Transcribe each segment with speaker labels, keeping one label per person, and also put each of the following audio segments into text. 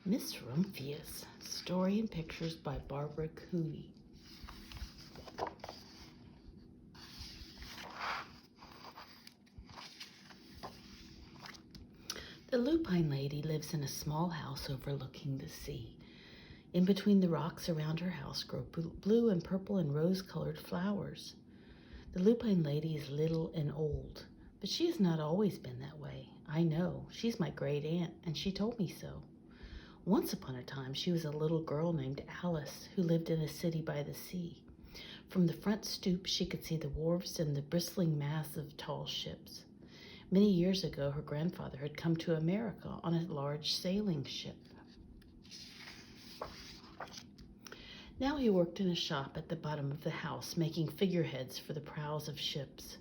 Speaker 1: Miss Rumphius, story and pictures by Barbara Cooney. The Lupine Lady lives in a small house overlooking the sea. In between the rocks around her house grow blue and purple and rose-colored flowers. The Lupine Lady is little and old, but she has not always been that way. I know, she's my great aunt, and she told me so. Once upon a time, she was a little girl named Alice who lived in a city by the sea. From the front stoop, she could see the wharves and the bristling mass of tall ships. Many years ago, her grandfather had come to America on a large sailing ship. Now he worked in a shop at the bottom of the house, making figureheads for the prows of ships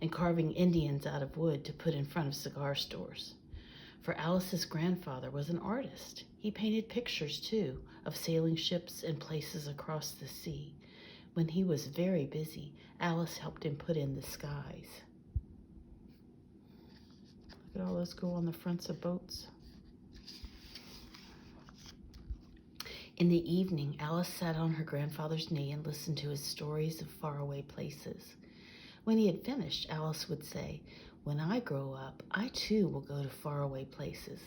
Speaker 1: and carving Indians out of wood to put in front of cigar stores. For Alice's grandfather was an artist. He painted pictures, too, of sailing ships and places across the sea. When he was very busy, Alice helped him put in the skies. Look at all those go on the fronts of boats. In the evening, Alice sat on her grandfather's knee and listened to his stories of faraway places. When he had finished, Alice would say, "When I grow up, I too will go to faraway places.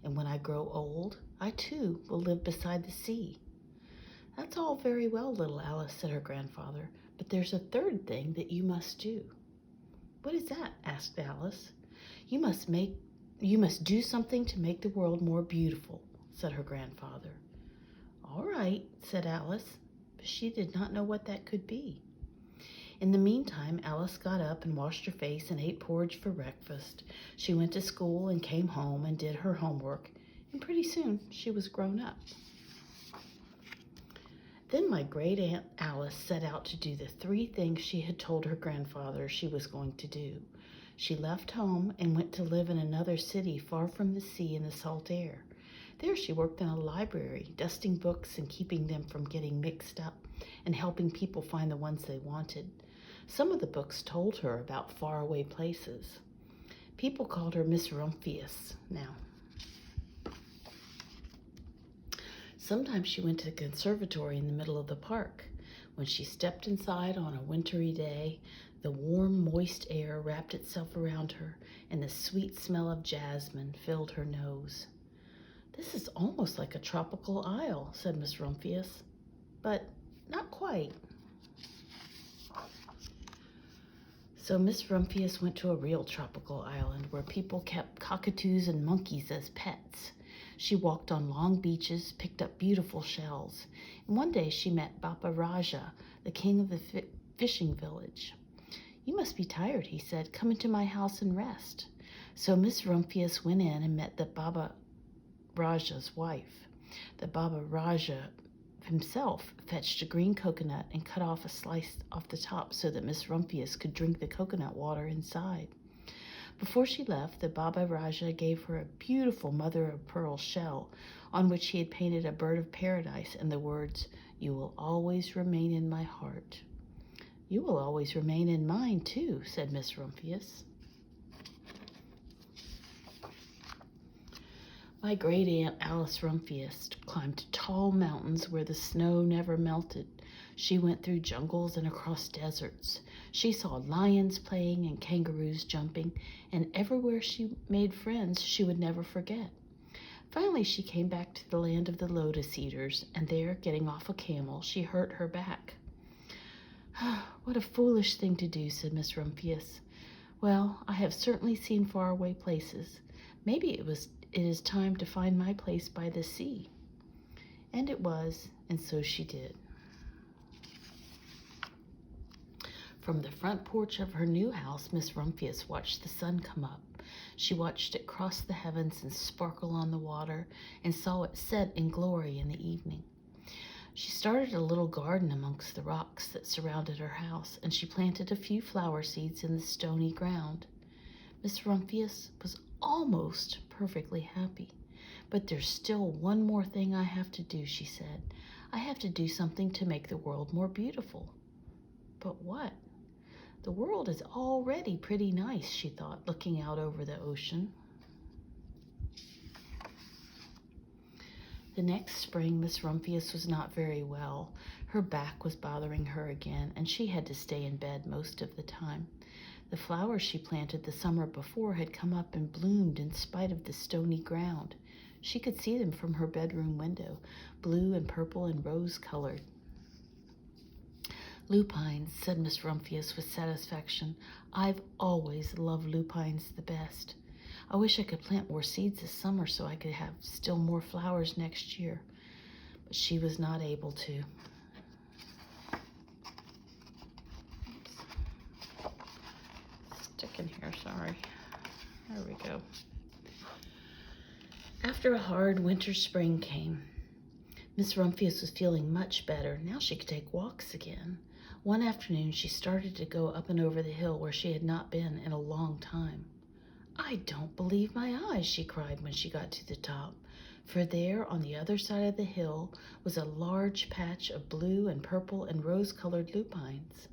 Speaker 1: And when I grow old, I too will live beside the sea." "That's all very well, little Alice," said her grandfather, "but there's a third thing that you must do." "What is that?" asked Alice. You must do something to make the world more beautiful," said her grandfather. "All right," said Alice, but she did not know what that could be. In the meantime, Alice got up and washed her face and ate porridge for breakfast. She went to school and came home and did her homework, and pretty soon she was grown up. Then my great aunt Alice set out to do the 3 things she had told her grandfather she was going to do. She left home and went to live in another city far from the sea and the salt air. There she worked in a library, dusting books and keeping them from getting mixed up and helping people find the ones they wanted. Some of the books told her about faraway places. People called her Miss Rumphius now. Sometimes she went to the conservatory in the middle of the park. When she stepped inside on a wintry day, the warm, moist air wrapped itself around her, and the sweet smell of jasmine filled her nose. "This is almost like a tropical isle," said Miss Rumphius, "but not quite." So Miss Rumphius went to a real tropical island where people kept cockatoos and monkeys as pets. She walked on long beaches, picked up beautiful shells, and one day she met Baba Raja, the king of the fishing village. "You must be tired," he said. "Come into my house and rest." So Miss Rumphius went in and met the Baba Raja's wife. The Baba Raja himself fetched a green coconut and cut off a slice off the top so that Miss Rumphius could drink the coconut water inside. Before she left, the Baba Raja gave her a beautiful mother-of-pearl shell on which he had painted a bird of paradise and the words, "You will always remain in my heart." "You will always remain in mine, too," said Miss Rumphius. My great aunt Alice Rumphius climbed tall mountains where the snow never melted. She went through jungles and across deserts. She saw lions playing and kangaroos jumping, and everywhere she made friends she would never forget. Finally, she came back to the land of the lotus eaters, and there, getting off a camel, she hurt her back. "What a foolish thing to do," said Miss Rumphius. "Well, I have certainly seen faraway places. Maybe it is time to find my place by the sea." And it was, and so she did. From the front porch of her new house, Miss Rumphius watched the sun come up. She watched it cross the heavens and sparkle on the water, and saw it set in glory in the evening. She started a little garden amongst the rocks that surrounded her house, and she planted a few flower seeds in the stony ground. Miss Rumphius was almost perfectly happy. "But there's still one more thing I have to do," she said. "I have to do something to make the world more beautiful." "But what?" "The world is already pretty nice," she thought, looking out over the ocean. The next spring, Miss Rumphius was not very well. Her back was bothering her again, and she had to stay in bed most of the time. The flowers she planted the summer before had come up and bloomed in spite of the stony ground. She could see them from her bedroom window, blue and purple and rose-colored. "Lupines," said Miss Rumphius with satisfaction. "I've always loved lupines the best. I wish I could plant more seeds this summer so I could have still more flowers next year." But she was not able to. Stick in here, sorry. There we go. After a hard winter spring came, Miss Rumphius was feeling much better. Now she could take walks again. One afternoon, she started to go up and over the hill where she had not been in a long time. "I don't believe my eyes," she cried when she got to the top, for there on the other side of the hill was a large patch of blue and purple and rose-colored lupines.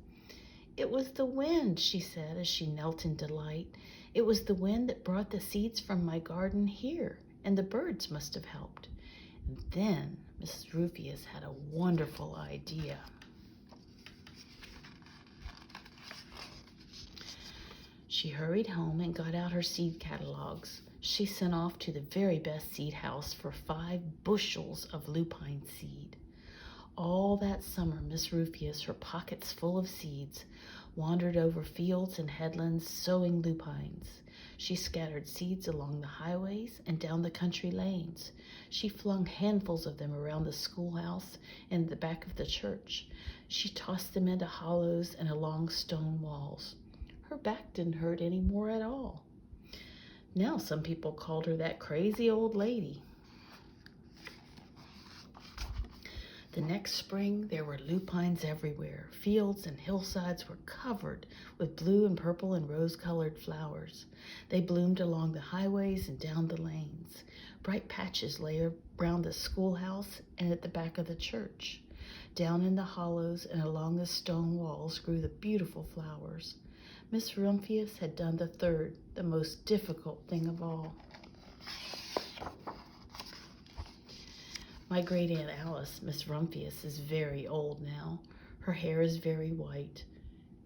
Speaker 1: "It was the wind," she said as she knelt in delight. "It was the wind that brought the seeds from my garden here, and the birds must have helped." And then Mrs. Rumphius had a wonderful idea. She hurried home and got out her seed catalogs. She sent off to the very best seed house for 5 bushels of lupine seed. All that summer, Miss Rumphius, her pockets full of seeds, wandered over fields and headlands sowing lupines. She scattered seeds along the highways and down the country lanes. She flung handfuls of them around the schoolhouse and the back of the church. She tossed them into hollows and along stone walls. Her back didn't hurt any more at all. Now some people called her that crazy old lady. The next spring, there were lupines everywhere. Fields and hillsides were covered with blue and purple and rose-colored flowers. They bloomed along the highways and down the lanes. Bright patches lay around the schoolhouse and at the back of the church. Down in the hollows and along the stone walls grew the beautiful flowers. Miss Rumphius had done the third, the most difficult thing of all. My great-aunt Alice, Miss Rumphius, is very old now. Her hair is very white,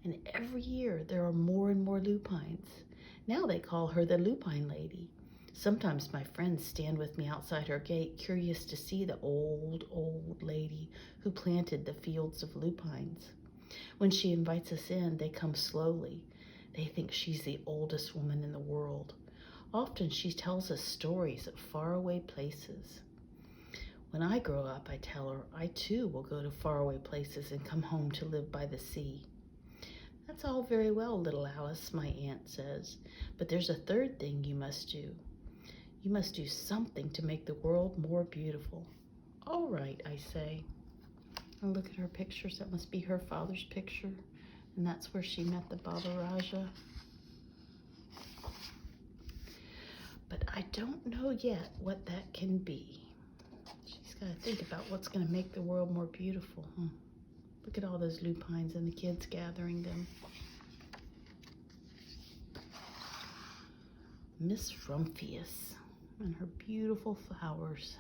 Speaker 1: and every year there are more and more lupines. Now they call her the Lupine Lady. Sometimes my friends stand with me outside her gate, curious to see the old, old lady who planted the fields of lupines. When she invites us in, they come slowly. They think she's the oldest woman in the world. Often she tells us stories of faraway places. When I grow up, I tell her, I too will go to faraway places and come home to live by the sea. "That's all very well, little Alice," my aunt says, "but there's a third thing you must do. You must do something to make the world more beautiful." "All right," I say. I look at her pictures. That must be her father's picture, and that's where she met the Baba Raja. But I don't know yet what that can be. She's got to think about what's going to make the world more beautiful. Look at all those lupines and the kids gathering them. Miss Rumphius and her beautiful flowers.